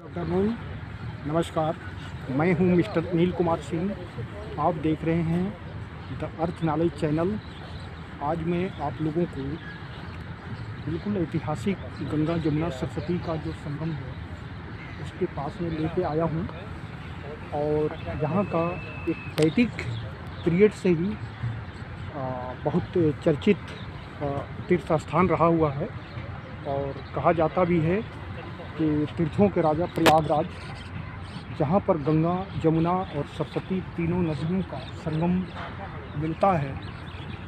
Afternoon, नमस्कार। मैं हूं मिस्टर अनिल कुमार सिंह। आप देख रहे हैं द अर्थ नॉलेज चैनल। आज मैं आप लोगों को बिल्कुल ऐतिहासिक गंगा जमुना सरस्वती का जो संगम है उसके पास में लेके आया हूं। और यहाँ का एक वैदिक पीरियड से ही बहुत चर्चित तीर्थ स्थान रहा हुआ है और कहा जाता भी है कि तीर्थों के राजा प्रयागराज, जहाँ पर गंगा जमुना और सरस्वती तीनों नदियों का संगम मिलता है,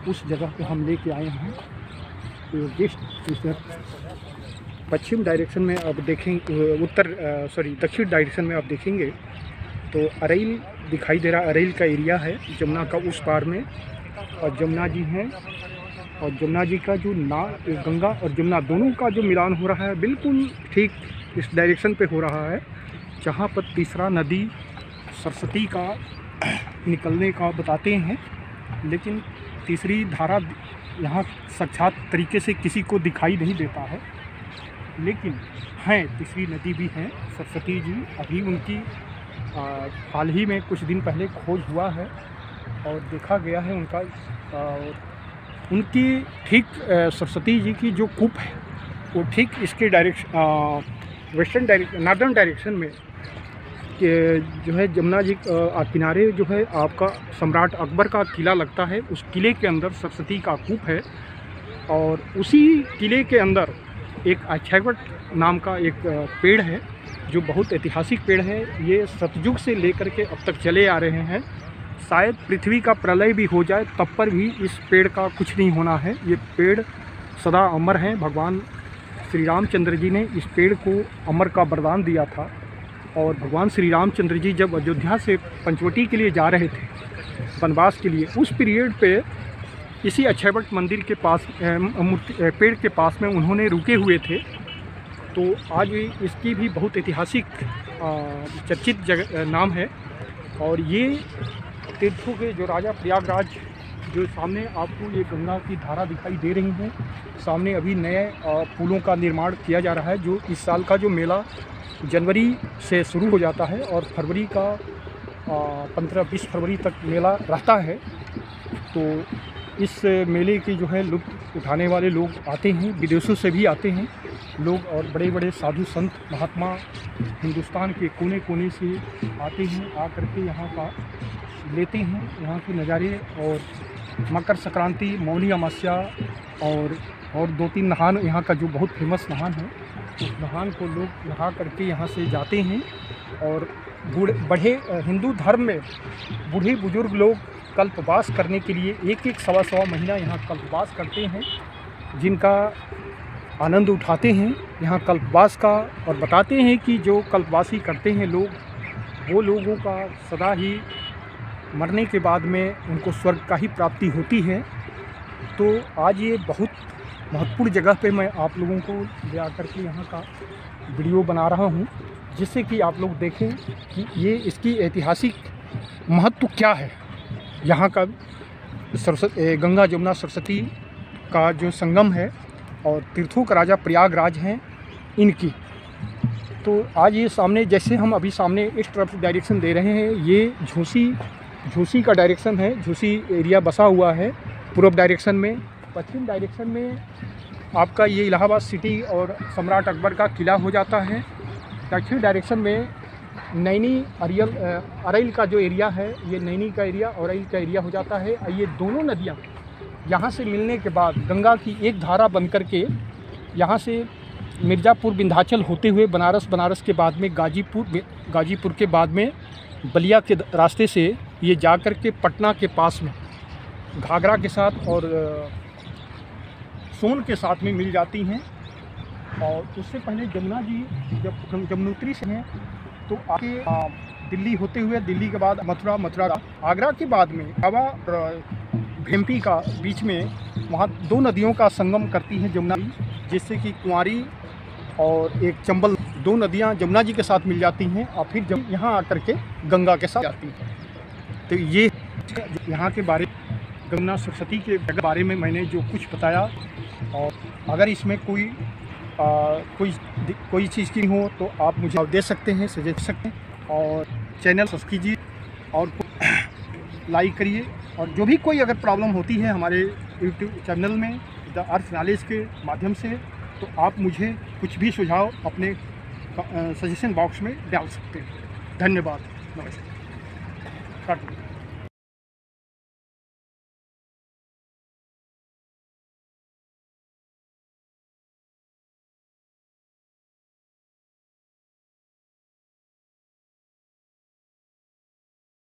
उस जगह पे हम लेके आए हैं। तो पश्चिम डायरेक्शन में आप देखेंगे, दक्षिण डायरेक्शन में आप देखेंगे तो अरेल दिखाई दे रहा। अरेल का एरिया है जमुना का उस पार में, और जमुना जी हैं। और जमुना जी का जो गंगा और जमुना दोनों का जो मिलान हो रहा है बिल्कुल ठीक इस डायरेक्शन पे हो रहा है, जहाँ पर तीसरा नदी सरस्वती का निकलने का बताते हैं। लेकिन तीसरी धारा यहाँ साक्षात तरीके से किसी को दिखाई नहीं देता है, लेकिन हैं तीसरी नदी भी हैं सरस्वती जी। अभी उनकी हाल ही में कुछ दिन पहले खोज हुआ है और देखा गया है उनकी ठीक सरस्वती जी की जो कूप है वो ठीक इसके नॉर्दर्न डायरेक्शन में जो है जमुना जी किनारे जो है आपका सम्राट अकबर का किला लगता है। उस किले के अंदर सरस्वती का कूप है और उसी किले के अंदर एक अक्षयवट नाम का एक पेड़ है जो बहुत ऐतिहासिक पेड़ है। ये सतयुग से लेकर के अब तक चले आ रहे हैं। शायद पृथ्वी का प्रलय भी हो जाए तब पर भी इस पेड़ का कुछ नहीं होना है। ये पेड़ सदा अमर है। भगवान श्री रामचंद्र जी ने इस पेड़ को अमर का वरदान दिया था। और भगवान श्री रामचंद्र जी जब अयोध्या से पंचवटी के लिए जा रहे थे वनवास के लिए, उस पीरियड पे इसी अक्षयवट मंदिर के पास पेड़ के पास में उन्होंने रुके हुए थे। तो आज भी इसकी भी बहुत ऐतिहासिक चर्चित जगह नाम है। और ये तीर्थों के जो राजा प्रयागराज, जो सामने आपको ये गंगा की धारा दिखाई दे रही है, सामने अभी नए पुलों का निर्माण किया जा रहा है। जो इस साल का जो मेला जनवरी से शुरू हो जाता है और फरवरी का 15-20 फरवरी तक मेला रहता है। तो इस मेले की जो है लुत्फ़ उठाने वाले लोग आते हैं, विदेशों से भी आते हैं लोग, और बड़े बड़े साधु संत महात्मा हिंदुस्तान के कोने कोने से आते हैं, आ करके यहाँ का लेते हैं यहाँ के नज़ारे। और मकर संक्रांति, मौनी अमावस्या और 2-3 नहान यहाँ का जो बहुत फेमस नहान है, उस नहान को लोग नहा करके यहाँ से जाते हैं। और बड़े हिंदू धर्म में बूढ़े बुजुर्ग लोग कल्पवास करने के लिए 1-1 सवा महीना यहाँ कल्पवास करते हैं, जिनका आनंद उठाते हैं यहाँ कल्पवास का। और बताते हैं कि जो कल्पवासी करते हैं लोग, वो लोगों का सदा ही मरने के बाद में उनको स्वर्ग का ही प्राप्ति होती है। तो आज ये बहुत महत्वपूर्ण जगह पे मैं आप लोगों को ले आकर के यहाँ का वीडियो बना रहा हूँ, जिससे कि आप लोग देखें कि ये इसकी ऐतिहासिक महत्व क्या है। यहाँ का गंगा जमुना सरस्वती का जो संगम है और तीर्थों का राजा प्रयागराज हैं इनकी। तो आज ये सामने, जैसे हम अभी सामने इस तरफ डायरेक्शन दे रहे हैं, ये झूसी का डायरेक्शन है। झूसी एरिया बसा हुआ है पूर्व डायरेक्शन में। पश्चिम डायरेक्शन में आपका ये इलाहाबाद सिटी और सम्राट अकबर का किला हो जाता है। दक्षिण डायरेक्शन में नैनी अरेल का जो एरिया है, ये नैनी का एरिया और अरेल का एरिया हो जाता है। ये दोनों नदियाँ यहाँ से मिलने के बाद गंगा की एक धारा बन करके यहाँ से मिर्ज़ापुर विंध्याचल होते हुए बनारस के बाद में गाजीपुर के बाद में बलिया के रास्ते से ये जा कर के पटना के पास में घाघरा के साथ और सोन के साथ में मिल जाती हैं। और उससे पहले जमुना जी जब जमुनोत्री से हैं तो आगे दिल्ली होते हुए, दिल्ली के बाद मथुरा आगरा के बाद में हवा भेम्पी का बीच में वहाँ 2 नदियों का संगम करती है जमुना, जिससे कि कुंवारी और एक चंबल 2 नदियाँ जमुना जी के साथ मिल जाती हैं और फिर जब यहाँ आकर के गंगा के साथ जाती हैं। तो ये यहाँ के बारे जमुना सरस्वती के बारे में मैंने जो कुछ बताया, और अगर इसमें कोई कोई चीज़ की हो तो आप मुझे दे सकते हैं, सजेस्ट सकते हैं। और चैनल सब्सक्राइब कीजिए और लाइक करिए। और जो भी कोई अगर प्रॉब्लम होती है हमारे यूट्यूब चैनल में द अर्थ नॉलेज के माध्यम से, तो आप मुझे कुछ भी सुझाव अपने सजेशन बॉक्स में डाल सकते हैं। धन्यवाद, नमस्कार।